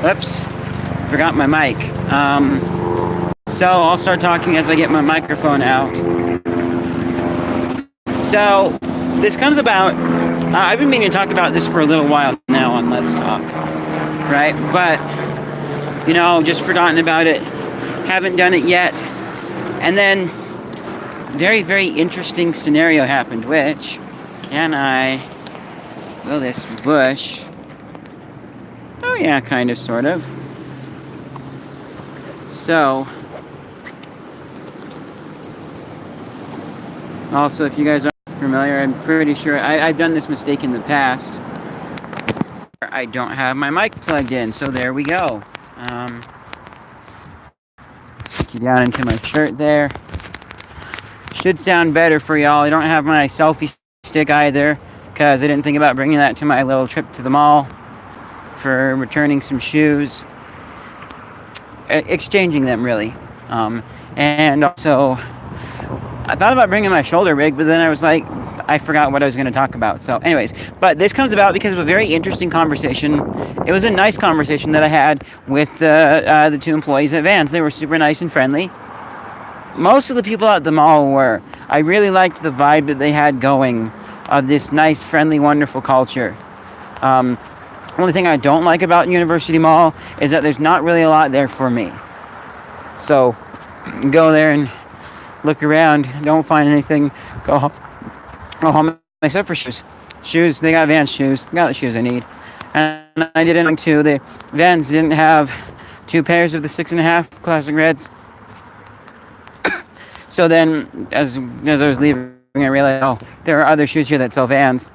Oops, forgot my mic. So I'll start talking as I get my microphone out. So this comes about, I've been meaning to talk about this for a little while now on Let's Talk, right? But, just forgotten about it, haven't done it yet. And then, very, very interesting scenario happened, which, will this bush? Oh yeah, kind of, sort of. So, also, if you guys aren't familiar, I'm pretty sure I've done this mistake in the past. I don't have my mic plugged in, so there we go. Stick you down into my shirt there. Should sound better for y'all. I don't have my selfie stick either, because I didn't think about bringing that to my little trip to the mall for returning some shoes. Exchanging them, really. And also, I thought about bringing my shoulder rig, but then I was like, I forgot what I was going to talk about. So anyways, but this comes about because of a very interesting conversation. It was a nice conversation that I had with the two employees at Vans. They were super nice and friendly. Most of the people at the mall were. I really liked the vibe that they had going of this nice, friendly, wonderful culture. Only thing I don't like about University Mall is that there's not really a lot there for me. So, go there and look around, don't find anything, go home, except for shoes. Shoes, they got Vans shoes, got the shoes I need. And I didn't like to, the Vans didn't have 2 pairs of the 6.5 classic reds. So then, as I was leaving, I realized, there are other shoes here that sell Vans.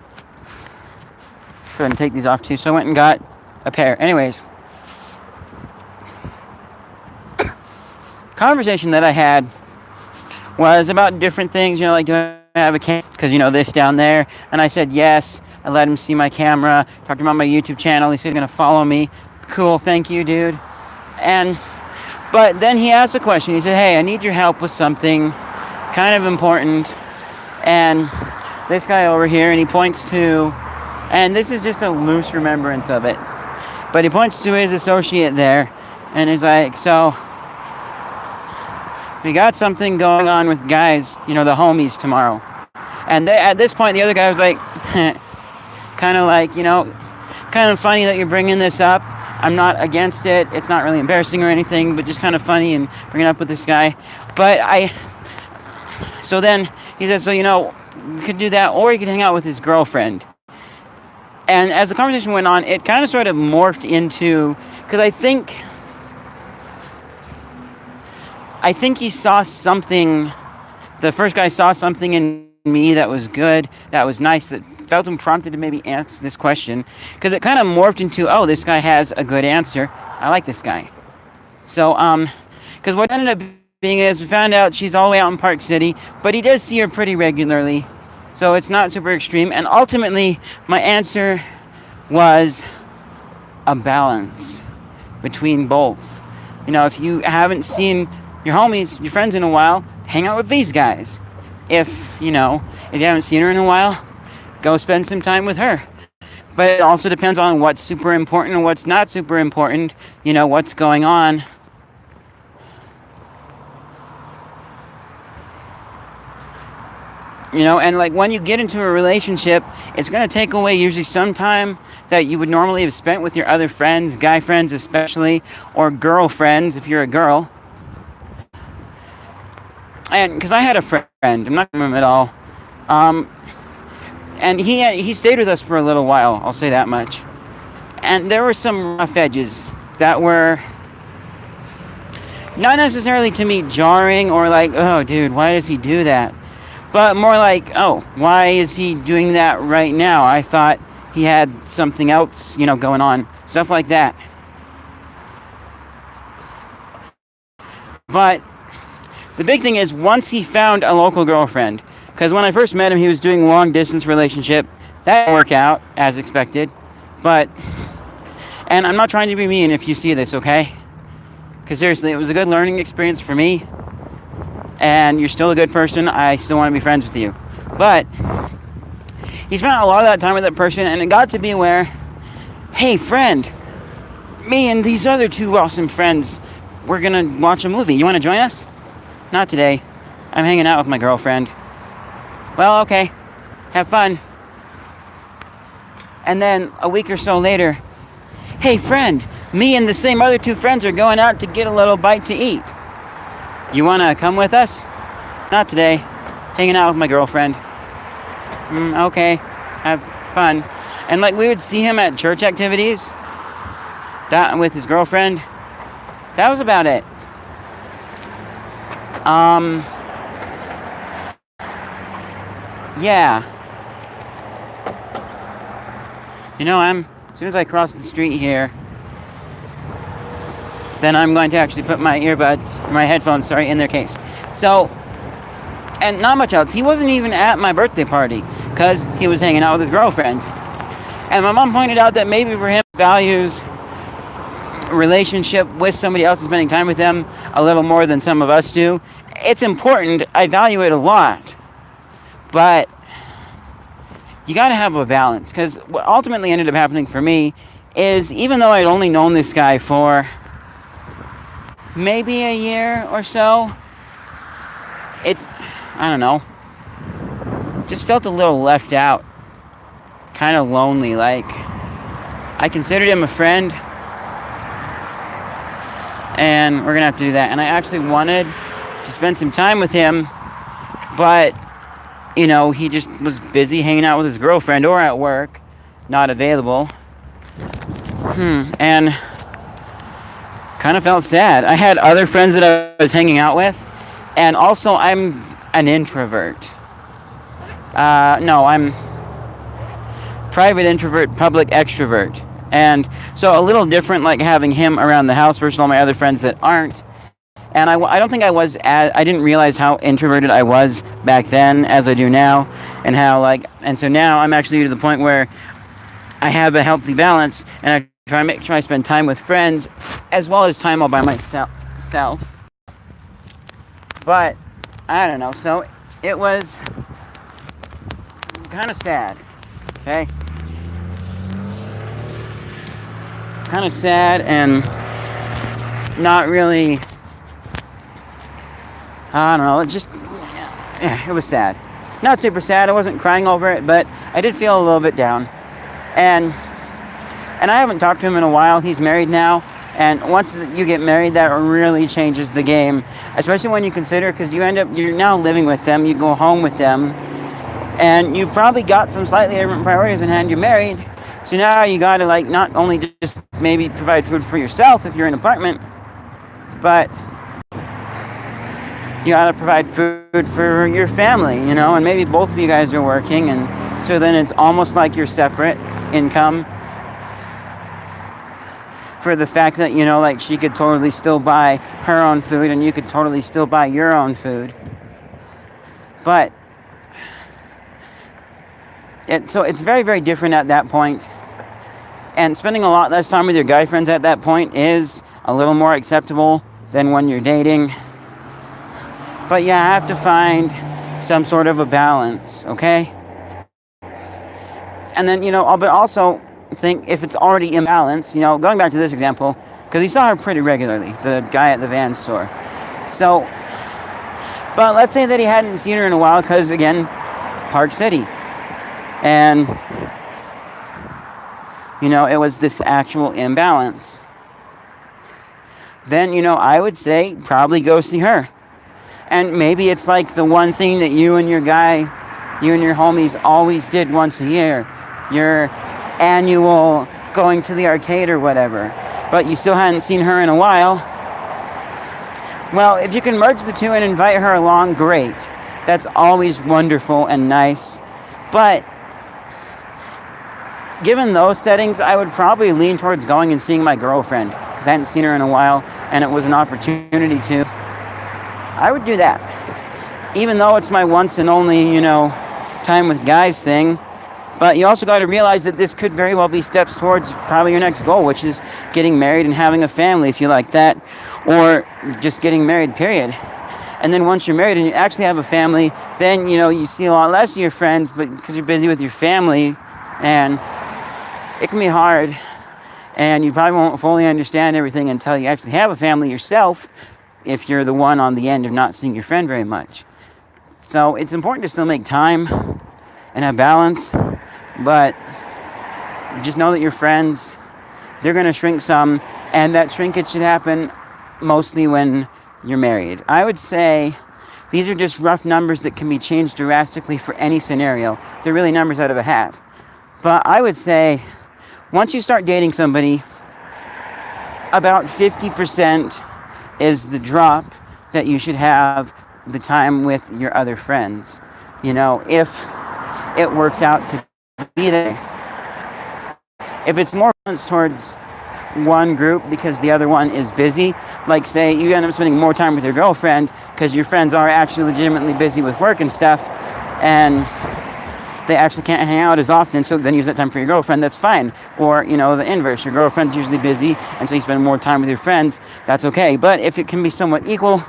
Go ahead and take these off too. So I went and got a pair. Anyways, conversation that I had was about different things, like, do I have a camera? Because, this down there. And I said yes. I let him see my camera. Talked about my YouTube channel. He said he's going to follow me. Cool. Thank you, dude. But then he asked a question. He said, hey, I need your help with something kind of important. And this guy over here, and he points to, and this is just a loose remembrance of it, but he points to his associate there, and he's like, so, we got something going on with guys, the homies tomorrow. And at this point, the other guy was like, kind of like, kind of funny that you're bringing this up. I'm not against it. It's not really embarrassing or anything, but just kind of funny and bringing it up with this guy. So then he said, so, you could do that, or you could hang out with his girlfriend. And as the conversation went on, it kind of sort of morphed into, because I think he saw something, the first guy saw something in me that was good, that was nice, that felt him prompted to maybe ask this question, because it kind of morphed into, oh, this guy has a good answer, I like this guy. So, because what ended up being is, we found out she's all the way out in Park City, but he does see her pretty regularly, so it's not super extreme. And ultimately, my answer was a balance between both. If you haven't seen your homies, your friends in a while, hang out with these guys. If you haven't seen her in a while, go spend some time with her. But it also depends on what's super important and what's not super important, what's going on. And like when you get into a relationship, it's going to take away usually some time that you would normally have spent with your other friends, guy friends especially, or girlfriends if you're a girl. And because I had a friend, I'm not going to remember him at all, and he stayed with us for a little while, I'll say that much. And there were some rough edges that were not necessarily to me jarring or like, oh dude, why does he do that? But more like, oh, why is he doing that right now? I thought he had something else, going on. Stuff like that. But the big thing is, once he found a local girlfriend, because when I first met him, he was doing long distance relationship. That didn't work out as expected. But, and I'm not trying to be mean if you see this, okay? Because seriously, it was a good learning experience for me. And you're still a good person, I still want to be friends with you. But he spent a lot of that time with that person, and it got to be where, hey friend, me and these other two awesome friends, we're gonna watch a movie. You wanna join us? Not today. I'm hanging out with my girlfriend. Well, okay. Have fun. And then a week or so later, hey friend, me and the same other two friends are going out to get a little bite to eat. You wanna come with us? Not today. Hanging out with my girlfriend. Okay. Have fun. And like we would see him at church activities, that with his girlfriend. That was about it. Yeah. As soon as I cross the street here, then I'm going to actually put my headphones, in their case. So, and not much else. He wasn't even at my birthday party because he was hanging out with his girlfriend. And my mom pointed out that maybe for him, values a relationship with somebody else and spending time with them a little more than some of us do. It's important. I value it a lot. But you got to have a balance, because what ultimately ended up happening for me is, even though I'd only known this guy for maybe a year or so, I don't know, just felt a little left out, kind of lonely. Like, I considered him a friend, and we're gonna have to do that. And I actually wanted to spend some time with him, but he just was busy hanging out with his girlfriend or at work, not available. And kind of felt sad. I had other friends that I was hanging out with, and also I'm an introvert. No, I'm private introvert, public extrovert. And so a little different, like having him around the house versus all my other friends that aren't. And I don't think I didn't realize how introverted I was back then as I do now. And so now I'm actually to the point where I have a healthy balance, and I make sure I spend time with friends as well as time all by myself. But I don't know, so it was kind of sad, okay? Kind of sad and not really, I don't know, it was sad. Not super sad, I wasn't crying over it, but I did feel a little bit down. And I haven't talked to him in a while. He's married now. And once you get married, that really changes the game. Especially when you consider, because you're now living with them, you go home with them, and you probably got some slightly different priorities in hand. You're married, so now you gotta not only just maybe provide food for yourself if you're in an apartment, but you gotta provide food for your family, and maybe both of you guys are working, and so then it's almost like you're separate income. For the fact that, she could totally still buy her own food and you could totally still buy your own food. But, so it's very, very different at that point. And spending a lot less time with your guy friends at that point is a little more acceptable than when you're dating. But you have to find some sort of a balance, okay? And then, but also think if it's already imbalanced, going back to this example, because he saw her pretty regularly, the guy at the van store. So, but let's say that he hadn't seen her in a while because, again, Park City. And, it was this actual imbalance. Then, I would say probably go see her. And maybe it's like the one thing that you and your homies always did once a year. Your annual going to the arcade or whatever, but you still hadn't seen her in a while. Well, if you can merge the two and invite her along, great. That's always wonderful and nice. But given those settings, I would probably lean towards going and seeing my girlfriend, because I hadn't seen her in a while and it was an opportunity to. I would do that. Even though it's my once and only, time with guys thing. But you also got to realize that this could very well be steps towards probably your next goal, which is getting married and having a family, if you like that, or just getting married, period. And then once you're married and you actually have a family, then, you see a lot less of your friends, but because you're busy with your family, and it can be hard. And you probably won't fully understand everything until you actually have a family yourself, if you're the one on the end of not seeing your friend very much. So it's important to still make time and have balance, but just know that your friends, they're going to shrink some, and that shrinkage should happen mostly when you're married. I would say these are just rough numbers that can be changed drastically for any scenario. They're really numbers out of a hat. But I would say once you start dating somebody, about 50% is the drop that you should have the time with your other friends. You know, if it works out to be there. If it's more towards one group because the other one is busy, like say you end up spending more time with your girlfriend because your friends are actually legitimately busy with work and stuff, and they actually can't hang out as often, so then use that time for your girlfriend, that's fine. Or, you know, the inverse, your girlfriend's usually busy, and so you spend more time with your friends, that's okay. But if it can be somewhat equal,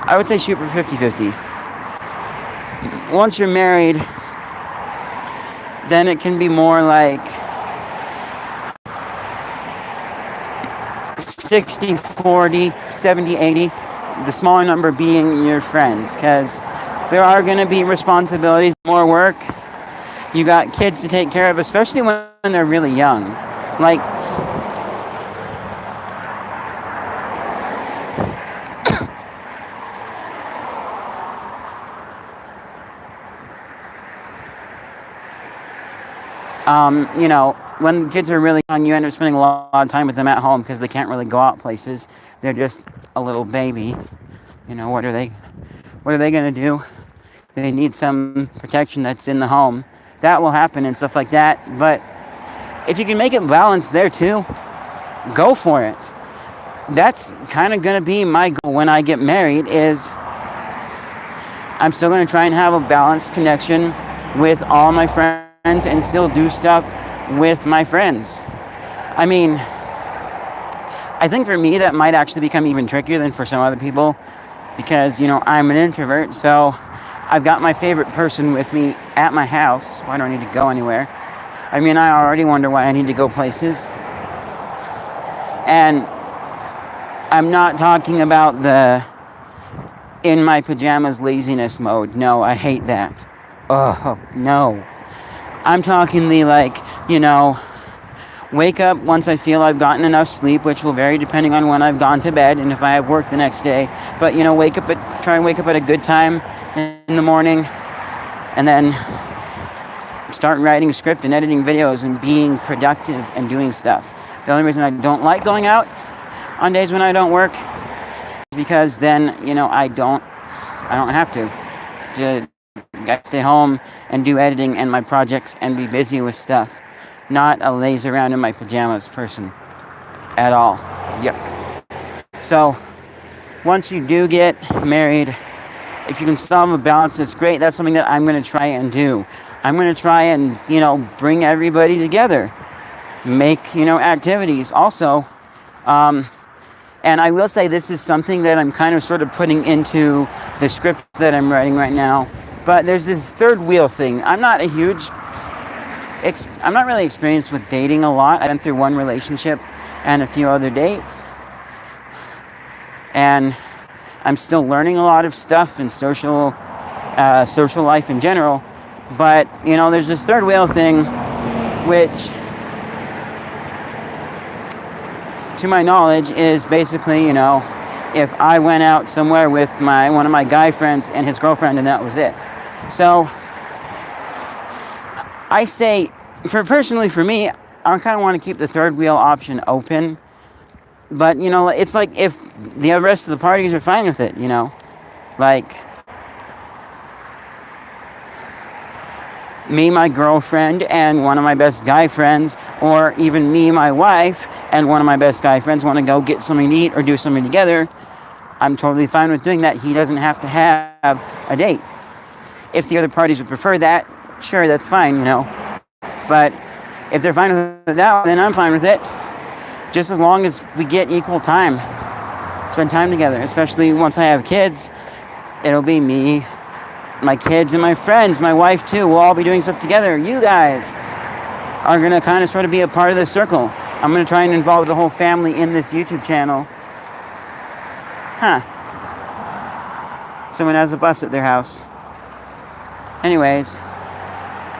I would say shoot for 50-50. Once you're married, then it can be more like 60-40, 70-80, the smaller number being your friends, because there are going to be responsibilities, more work. You got kids to take care of, especially when they're really young. Like, you know, when kids are really young, you end up spending a lot of time with them at home because they can't really go out places. They're just a little baby. You know, what are they going to do? They need some protection that's in the home. That will happen and stuff like that. But if you can make it balanced there too, go for it. That's kind of going to be my goal when I get married, is I'm still going to try and have a balanced connection with all my friends and still do stuff with my friends. I mean, I think for me that might actually become even trickier than for some other people, because, you know, I'm an introvert, so I've got my favorite person with me at my house. Why do I need to go anywhere? I mean, I already wonder why I need to go places. And I'm not talking about the in my pajamas laziness mode. No, I hate that. Oh, no. I'm talking the, like, you know, wake up once I feel I've gotten enough sleep, which will vary depending on when I've gone to bed and if I have work the next day. But, you know, try and wake up at a good time in the morning, and then start writing a script and editing videos and being productive and doing stuff. The only reason I don't like going out on days when I don't work is because then, you know, I don't have to stay home and do editing and my projects and be busy with stuff. Not a laze around in my pajamas person at all. Yuck. So once you do get married, if you can solve a balance, it's great. That's something that I'm going to try and do. I'm going to try and, you know, bring everybody together, make, you know, activities also. And I will say this is something that I'm kind of sort of putting into the script that I'm writing right now. But there's this third wheel thing. I'm not really experienced with dating a lot. I've been through one relationship and a few other dates. And I'm still learning a lot of stuff in social life in general. But, you know, there's this third wheel thing, which, to my knowledge, is basically, you know, if I went out somewhere with one of my guy friends and his girlfriend and that was it. So I say, personally for me, I kind of want to keep the third wheel option open. But, you know, it's like if the rest of the parties are fine with it, you know. Like, me, my girlfriend, and one of my best guy friends, or even me, my wife, and one of my best guy friends want to go get something to eat or do something together, I'm totally fine with doing that. He doesn't have to have a date. If the other parties would prefer that, sure, that's fine, you know. But if they're fine with that, then I'm fine with it. Just as long as we get equal time, spend time together, especially once I have kids. It'll be me, my kids, and my friends, my wife too. We'll all be doing stuff together. You guys are going to kind of sort of be a part of this circle. I'm going to try and involve the whole family in this YouTube channel. Huh. Someone has a bus at their house. Anyways.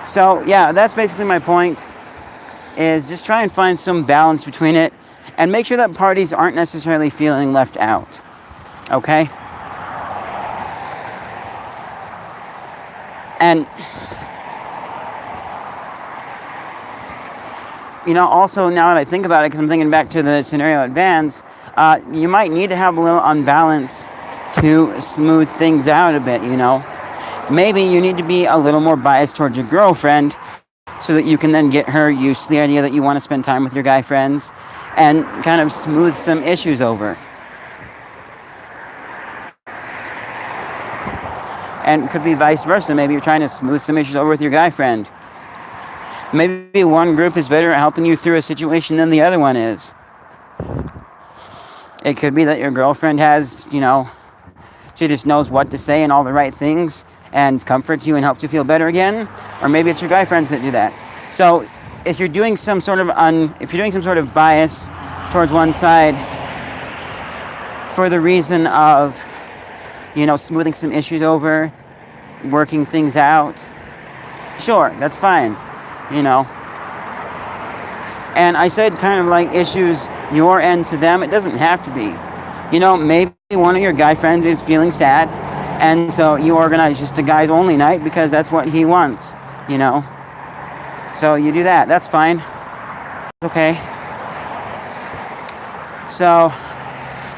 So, yeah, that's basically my point. Is just try and find some balance between it. And make sure that parties aren't necessarily feeling left out. Okay? And, you know, also now that I think about it, because I'm thinking back to the scenario at Vans, you might need to have a little unbalance to smooth things out a bit, you know. Maybe you need to be a little more biased towards your girlfriend so that you can then get her used to the idea that you want to spend time with your guy friends and kind of smooth some issues over. And it could be vice versa. Maybe you're trying to smooth some issues over with your guy friend. Maybe one group is better at helping you through a situation than the other one is. It could be that your girlfriend has, you know, she just knows what to say and all the right things and comforts you and helps you feel better again. Or maybe it's your guy friends that do that. So if you're doing some sort of bias towards one side for the reason of, you know, smoothing some issues over, working things out, sure, that's fine, you know. And I said kind of like issues your end to them. It doesn't have to be. You know, maybe one of your guy friends is feeling sad, and so you organize just a guys only night because that's what he wants, you know. So you do that. That's fine. Okay. So,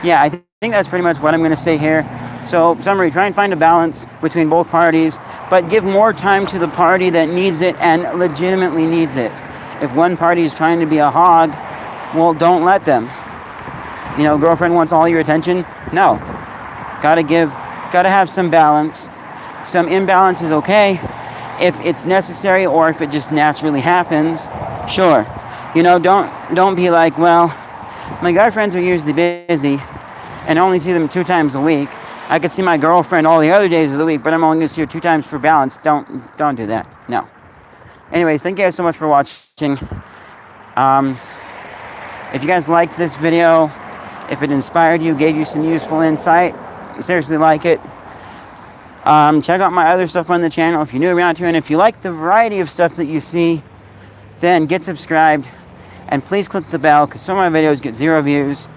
yeah, I think that's pretty much what I'm going to say here. So, summary, try and find a balance between both parties, but give more time to the party that needs it and legitimately needs it. If one party is trying to be a hog, well, don't let them. You know, girlfriend wants all your attention? No. Gotta have some balance. Some imbalance is okay if it's necessary or if it just naturally happens. Sure. You know, don't be like, well, my guy friends are usually busy and I only see them 2 times a week. I could see my girlfriend all the other days of the week, but I'm only going to see her 2 times for balance. Don't do that. No. Anyways, thank you guys so much for watching. If you guys liked this video, if it inspired you, gave you some useful insight, seriously like it. Check out my other stuff on the channel if you're new around here, and if you like the variety of stuff that you see, then get subscribed, and please click the bell, because some of my videos get 0 views.